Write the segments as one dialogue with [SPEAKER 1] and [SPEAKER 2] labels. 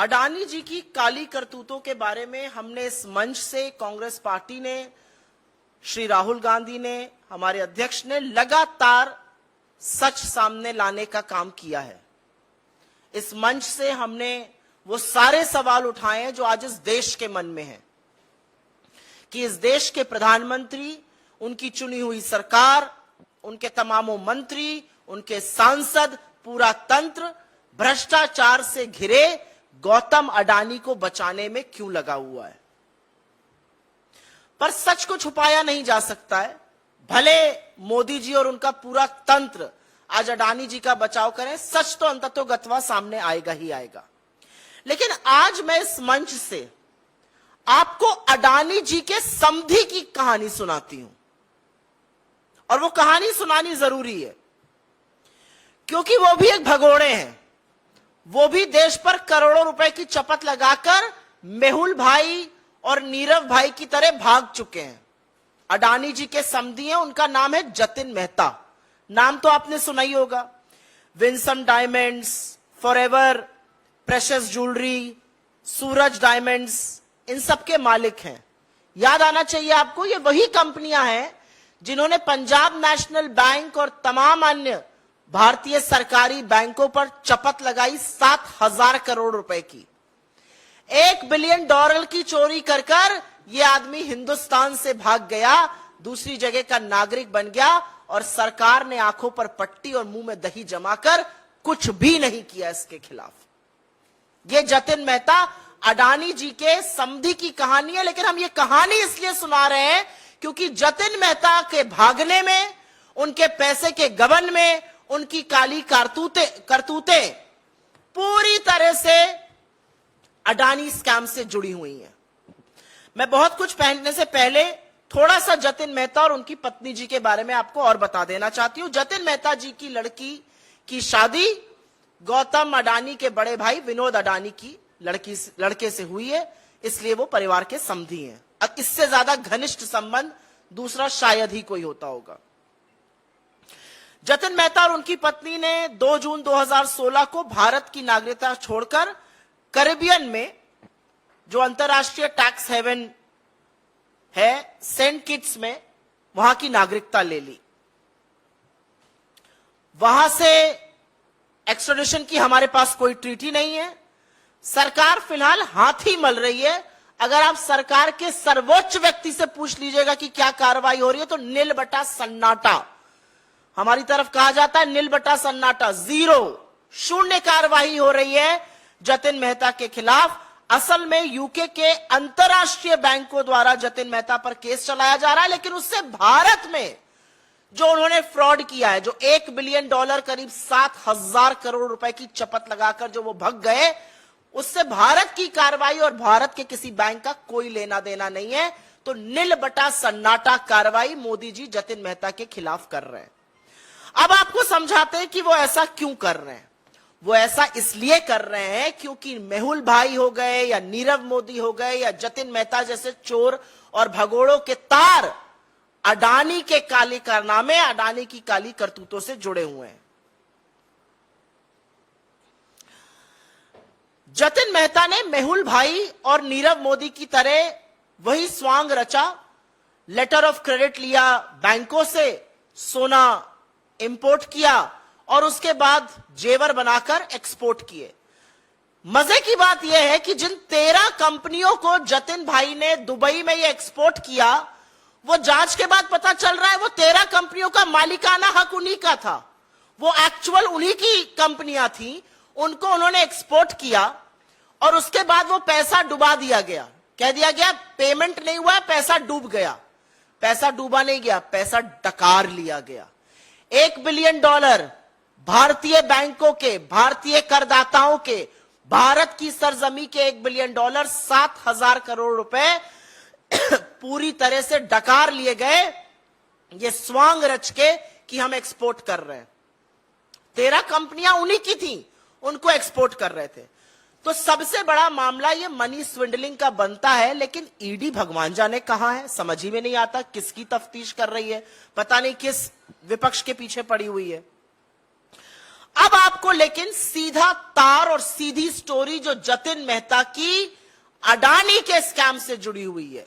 [SPEAKER 1] अडानी जी की काली करतूतों के बारे में हमने इस मंच से कांग्रेस पार्टी ने, श्री राहुल गांधी ने, हमारे अध्यक्ष ने लगातार सच सामने लाने का काम किया है। इस मंच से हमने वो सारे सवाल उठाए हैं जो आज इस देश के मन में हैं कि इस देश के प्रधानमंत्री, उनकी चुनी हुई सरकार, उनके तमामों मंत्री, उनके सांसद, पूरा तंत्र भ्रष्टाचार से घिरे गौतम अडानी को बचाने में क्यों लगा हुआ है। पर सच को छुपाया नहीं जा सकता है। भले मोदी जी और उनका पूरा तंत्र आज अडानी जी का बचाव करें, सच तो अंततोगत्वा सामने आएगा ही आएगा। लेकिन आज मैं इस मंच से आपको अडानी जी के समधी की कहानी सुनाती हूं, और वो कहानी सुनानी जरूरी है क्योंकि वो भी एक भगोड़े हैं। वो भी देश पर करोड़ों रुपए की चपत लगाकर मेहुल भाई और नीरव भाई की तरह भाग चुके हैं। अडानी जी के समधी हैं, उनका नाम है जतिन मेहता। नाम तो आपने सुना ही होगा। Vinson diamonds, forever, precious jewellery, Suraj diamonds, इन सब के मालिक हैं। याद आना चाहिए आपको, ये वही कंपनियां हैं जिन्होंने पंजाब नेशनल बैंक और तमाम अन्य भारतीय सरकारी बैंकों पर चपत लगाई 7,000 करोड़ रुपए की। $1 बिलियन की चोरी कर कर यह आदमी हिंदुस्तान से भाग गया, दूसरी जगह का नागरिक बन गया, और सरकार ने आंखों पर पट्टी और मुंह में दही जमाकर कुछ भी नहीं किया इसके खिलाफ। यह जतिन मेहता अडानी जी के समधी की कहानी है। लेकिन हम ये कहानी इसलिए सुना रहे हैं क्योंकि जतिन मेहता के भागने में, उनके पैसे के गबन में, उनकी काली करतूतें पूरी तरह से अडानी स्कैम से जुड़ी हुई हैं। मैं बहुत कुछ कहने से पहले थोड़ा सा जतिन मेहता और उनकी पत्नी जी के बारे में आपको और बता देना चाहती हूं। जतिन मेहता जी की लड़की की शादी गौतम अडानी के बड़े भाई विनोद अडानी की लड़के से हुई है, इसलिए वो परिवार के समधी हैं। अब इससे ज्यादा घनिष्ठ संबंध दूसरा शायद ही कोई होता होगा। जतिन मेहता और उनकी पत्नी ने 2 जून 2016 को भारत की नागरिकता छोड़कर कैरिबियन में, जो अंतरराष्ट्रीय टैक्स हेवन है, सेंट किट्स में, वहां की नागरिकता ले ली। वहां से एक्स्ट्राडिशन की हमारे पास कोई ट्रीटी नहीं है। सरकार फिलहाल हाथ ही मल रही है। अगर आप सरकार के सर्वोच्च व्यक्ति से पूछ लीजिएगा कि क्या कार्रवाई हो रही है, तो नील बटा सन्नाटा। हमारी तरफ कहा जाता है नील बटा सन्नाटा, जीरो, शून्य कार्रवाई हो रही है जतिन मेहता के खिलाफ। असल में यूके के अंतरराष्ट्रीय बैंकों द्वारा जतिन मेहता पर केस चलाया जा रहा है, लेकिन उससे भारत में जो उन्होंने फ्रॉड किया है, जो $1 बिलियन करीब 7,000 करोड़ रुपए की चपत लगाकर जो वो भग गए, उससे भारत की कार्रवाई और भारत के किसी बैंक का कोई लेना देना नहीं है। तो नील बटा सन्नाटा कार्रवाई मोदी जी जतिन मेहता के खिलाफ कर रहे हैं। अब आपको समझाते हैं कि वो ऐसा क्यों कर रहे हैं। वो ऐसा इसलिए कर रहे हैं क्योंकि मेहुल भाई हो गए या नीरव मोदी हो गए या जतिन मेहता जैसे चोर और भगोड़ों के तार अडानी के काले कारनामे, अडानी की काली करतूतों से जुड़े हुए हैं। जतिन मेहता ने मेहुल भाई और नीरव मोदी की तरह वही स्वांग रचा, लेटर ऑफ क्रेडिट लिया बैंकों से, सोना इंपोर्ट किया और उसके बाद जेवर बनाकर एक्सपोर्ट किए। मजे की बात यह है कि जिन 13 कंपनियों को जतिन भाई ने दुबई में ये एक्सपोर्ट किया, वो जांच के बाद पता चल रहा है वो 13 कंपनियों का मालिकाना हक उन्हीं का था। वो एक्चुअल उन्हीं की कंपनियां थी, उनको उन्होंने एक्सपोर्ट किया और उसके बाद वो पैसा डुबा दिया गया। कह दिया गया पेमेंट नहीं हुआ, पैसा डूब गया। पैसा डूबा नहीं गया, पैसा डकार लिया गया। $1 बिलियन भारतीय बैंकों के, भारतीय करदाताओं के, भारत की सरजमी के $1 बिलियन, 7,000 करोड़ रुपए पूरी तरह से डकार लिए गए, ये स्वांग रच के कि हम एक्सपोर्ट कर रहे हैं। 13 कंपनियां उन्हीं की थी, उनको एक्सपोर्ट कर रहे थे। तो सबसे बड़ा मामला ये मनी स्विंडलिंग का बनता है, लेकिन ईडी भगवान जाने कहां है, समझ ही में नहीं आता किसकी तफ्तीश कर रही है, पता नहीं किस विपक्ष के पीछे पड़ी हुई है। अब आपको लेकिन सीधा तार और सीधी स्टोरी जो जतिन मेहता की अडानी के स्कैम से जुड़ी हुई है,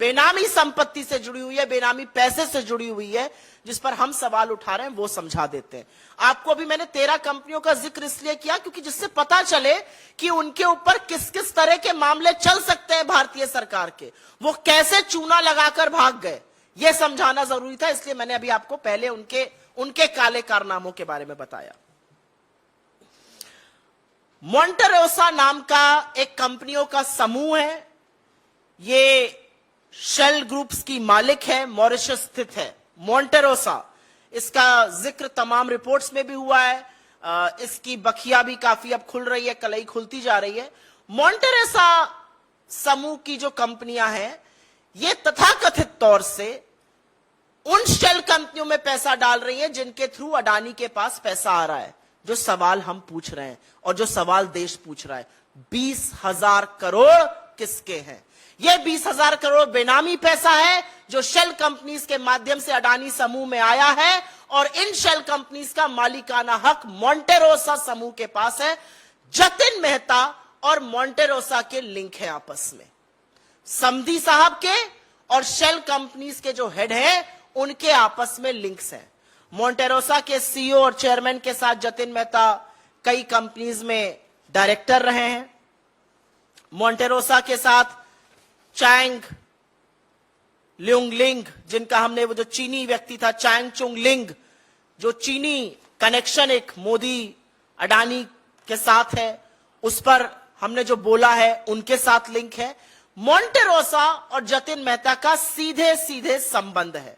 [SPEAKER 1] बेनामी संपत्ति से जुड़ी हुई है, बेनामी पैसे से जुड़ी हुई है, जिस पर हम सवाल उठा रहे हैं, वो समझा देते हैं आपको। अभी मैंने 13 कंपनियों का जिक्र इसलिए किया क्योंकि जिससे पता चले कि उनके ऊपर किस किस तरह के मामले चल सकते हैं भारतीय सरकार के, वो कैसे चूना लगाकर भाग गए, यह समझाना जरूरी था। इसलिए मैंने अभी आपको पहले उनके काले कारनामों के बारे में बताया। मोंटेरोसा नाम का एक कंपनियों का समूह है, ये शेल ग्रुप्स की मालिक है, मॉरिशस स्थित है मोंटेरोसा। इसका जिक्र तमाम रिपोर्ट्स में भी हुआ है। इसकी बखिया भी काफी अब खुल रही है, कलई खुलती जा रही है। मोंटेरोसा समूह की जो कंपनियां हैं, ये तथाकथित तौर से उन शेल कंपनियों में पैसा डाल रही हैं जिनके थ्रू अडानी के पास पैसा आ रहा है। जो सवाल हम पूछ रहे हैं और जो सवाल देश पूछ रहा है, 20,000 करोड़ किसके हैं? यह 20,000 करोड़ बेनामी पैसा है जो शेल कंपनीज के माध्यम से अडानी समूह में आया है, और इन शेल कंपनीज का मालिकाना हक मोंटेरोसा समूह के पास है। जतिन मेहता और मोंटेरोसा के लिंक है आपस में, समधी साहब के और शेल कंपनीज के जो हेड हैं उनके आपस में लिंक्स हैं। मोंटेरोसा के सीईओ और चेयरमैन के साथ जतिन मेहता कई कंपनीज में डायरेक्टर रहे हैं। मोंटेरोसा के साथ चैंग ल्यूंगलिंग, जिनका हमने वो जो चीनी व्यक्ति था चैंग चुंगलिंग, जो चीनी कनेक्शन एक मोदी अडानी के साथ है, उस पर हमने जो बोला है, उनके साथ लिंक है। मोंटेरोसा और जतिन मेहता का सीधे सीधे संबंध है,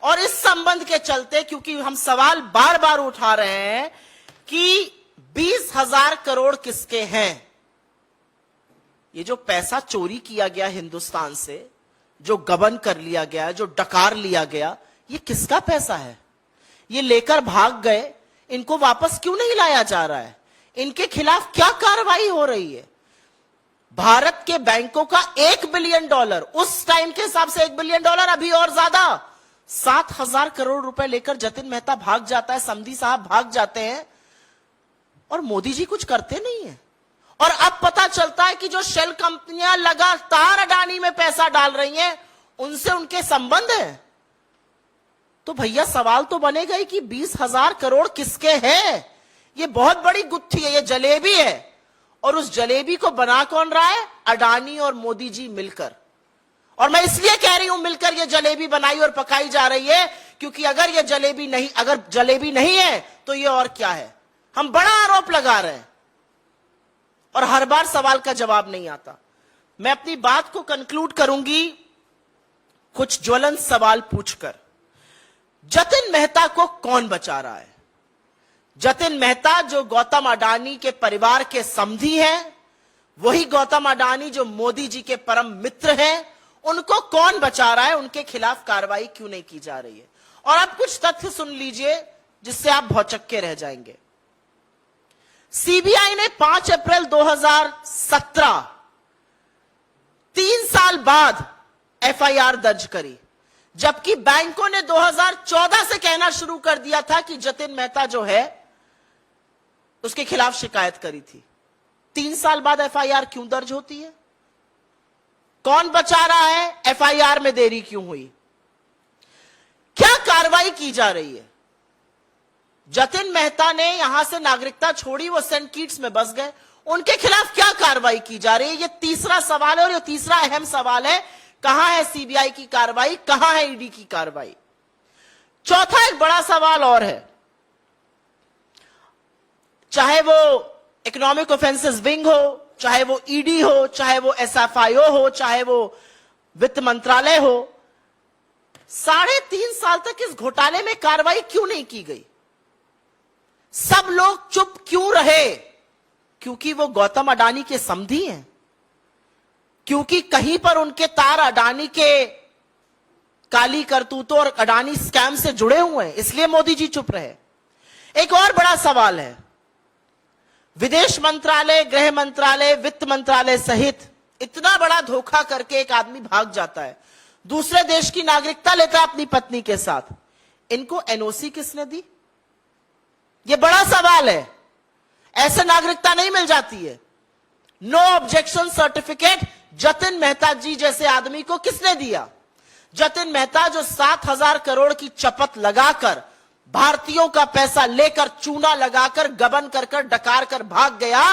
[SPEAKER 1] और इस संबंध के चलते, क्योंकि हम सवाल बार बार उठा रहे हैं कि 20,000 करोड़ किसके हैं, ये जो पैसा चोरी किया गया हिंदुस्तान से, जो गबन कर लिया गया, जो डकार लिया गया, ये किसका पैसा है? ये लेकर भाग गए, इनको वापस क्यों नहीं लाया जा रहा है? इनके खिलाफ क्या कार्रवाई हो रही है? भारत के बैंकों का $1 बिलियन, उस टाइम के हिसाब से $1 बिलियन, अभी और ज्यादा 7,000 करोड़ रुपए लेकर जतिन मेहता भाग जाता है, समधी साहब भाग जाते हैं, और मोदी जी कुछ करते नहीं है। और अब पता चलता है कि जो शेल कंपनियां लगातार अडानी में पैसा डाल रही हैं, उनसे उनके संबंध है। तो भैया सवाल तो बनेगा ही कि 20,000 करोड़ किसके हैं? ये बहुत बड़ी गुत्थी है, ये जलेबी है, और उस जलेबी को बना कौन रहा है? अडानी और मोदी जी मिलकर। और मैं इसलिए कह रही हूं मिलकर ये जलेबी बनाई और पकाई जा रही है, क्योंकि अगर जलेबी नहीं है तो ये और क्या है? हम बड़ा आरोप लगा रहे हैं और हर बार सवाल का जवाब नहीं आता। मैं अपनी बात को कंक्लूड करूंगी कुछ ज्वलंत सवाल पूछकर। जतिन मेहता को कौन बचा रहा है? जतिन मेहता जो गौतम अडानी के परिवार के समधी हैं, वही गौतम अडानी जो मोदी जी के परम मित्र हैं, उनको कौन बचा रहा है? उनके खिलाफ कार्रवाई क्यों नहीं की जा रही है? और अब कुछ तथ्य सुन लीजिए जिससे आप भौचक्के रह जाएंगे। सीबीआई ने 5 अप्रैल 2017, 3 साल बाद एफआईआर दर्ज करी, जबकि बैंकों ने 2014 से कहना शुरू कर दिया था कि जतिन मेहता जो है उसके खिलाफ शिकायत करी थी। 3 साल बाद एफआईआर क्यों दर्ज होती है? कौन बचा रहा है? एफआईआर में देरी क्यों हुई? क्या कार्रवाई की जा रही है? जतिन मेहता ने यहां से नागरिकता छोड़ी, वो सेंट किट्स में बस गए, उनके खिलाफ क्या कार्रवाई की जा रही है? ये तीसरा सवाल है, और ये तीसरा अहम सवाल है, कहां है सीबीआई की कार्रवाई, कहां है ईडी की कार्रवाई? चौथा एक बड़ा सवाल और है, चाहे वो इकोनॉमिक ऑफेंसेस विंग हो, चाहे वो ईडी हो, चाहे वो एसएफआईओ हो, चाहे वो वित्त मंत्रालय हो, 3.5 साल तक इस घोटाले में कार्रवाई क्यों नहीं की गई? सब लोग चुप क्यों रहे? क्योंकि वो गौतम अडानी के समधी हैं, क्योंकि कहीं पर उनके तार अडानी के काली करतूतों और अडानी स्कैम से जुड़े हुए हैं, इसलिए मोदी जी चुप रहे। एक और बड़ा सवाल है, विदेश मंत्रालय, गृह मंत्रालय, वित्त मंत्रालय सहित इतना बड़ा धोखा करके एक आदमी भाग जाता है, दूसरे देश की नागरिकता लेता है अपनी पत्नी के साथ, इनको एनओसी किसने दी? यह बड़ा सवाल है। ऐसे नागरिकता नहीं मिल जाती है। No objection certificate Jatin Mehta ji जैसे आदमी को किसने दिया? जतिन मेहता जो 7,000 करोड़ की चपत लगाकर भारतीयों का पैसा लेकर चूना लगाकर गबन कर डकार कर भाग गया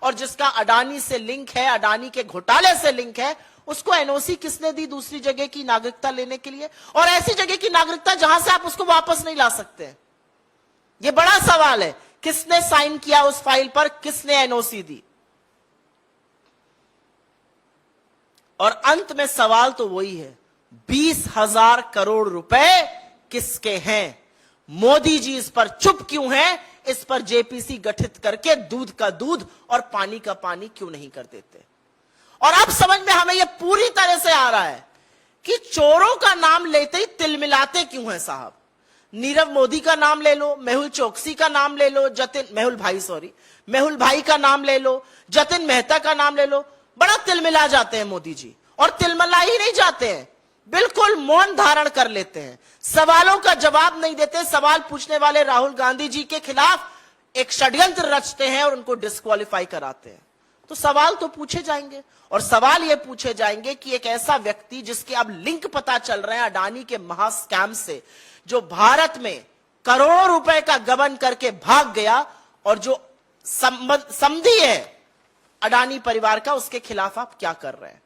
[SPEAKER 1] और जिसका अडानी से लिंक है, अडानी के घोटाले से लिंक है, उसको एनओसी किसने दी दूसरी जगह की नागरिकता लेने के लिए? और ऐसी जगह की नागरिकता जहां से आप उसको वापस नहीं ला सकते। यह बड़ा सवाल है। किसने साइन किया उस फाइल पर? किसने एनओसी दी? और अंत में सवाल तो वही है, 20,000 करोड़ रुपए किसके हैं? मोदी जी इस पर चुप क्यों हैं? इस पर जेपीसी गठित करके दूध का दूध और पानी का पानी क्यों नहीं कर देते? और अब समझ में हमें यह पूरी तरह से आ रहा है कि चोरों का नाम लेते ही तिलमिलाते क्यों हैं साहब। नीरव मोदी का नाम ले लो, मेहुल चोकसी का नाम ले लो, मेहुल भाई का नाम ले लो, जतिन मेहता का नाम ले लो, बड़ा तिलमिला जाते हैं मोदी जी। और तिलमिला ही नहीं जाते हैं, बिल्कुल मौन धारण कर लेते हैं, सवालों का जवाब नहीं देते। सवाल पूछने वाले राहुल गांधी जी के खिलाफ एक षड्यंत्र रचते हैं और उनको डिस्क्वालीफाई कराते हैं। तो सवाल तो पूछे जाएंगे, और सवाल यह पूछे जाएंगे कि एक ऐसा व्यक्ति जिसके अब लिंक पता चल रहे हैं अडानी के महा स्कैम से, जो भारत में करोड़ों रुपए का गबन करके भाग गया और जो समधी है अडानी परिवार का, उसके खिलाफ आप क्या कर रहे हैं?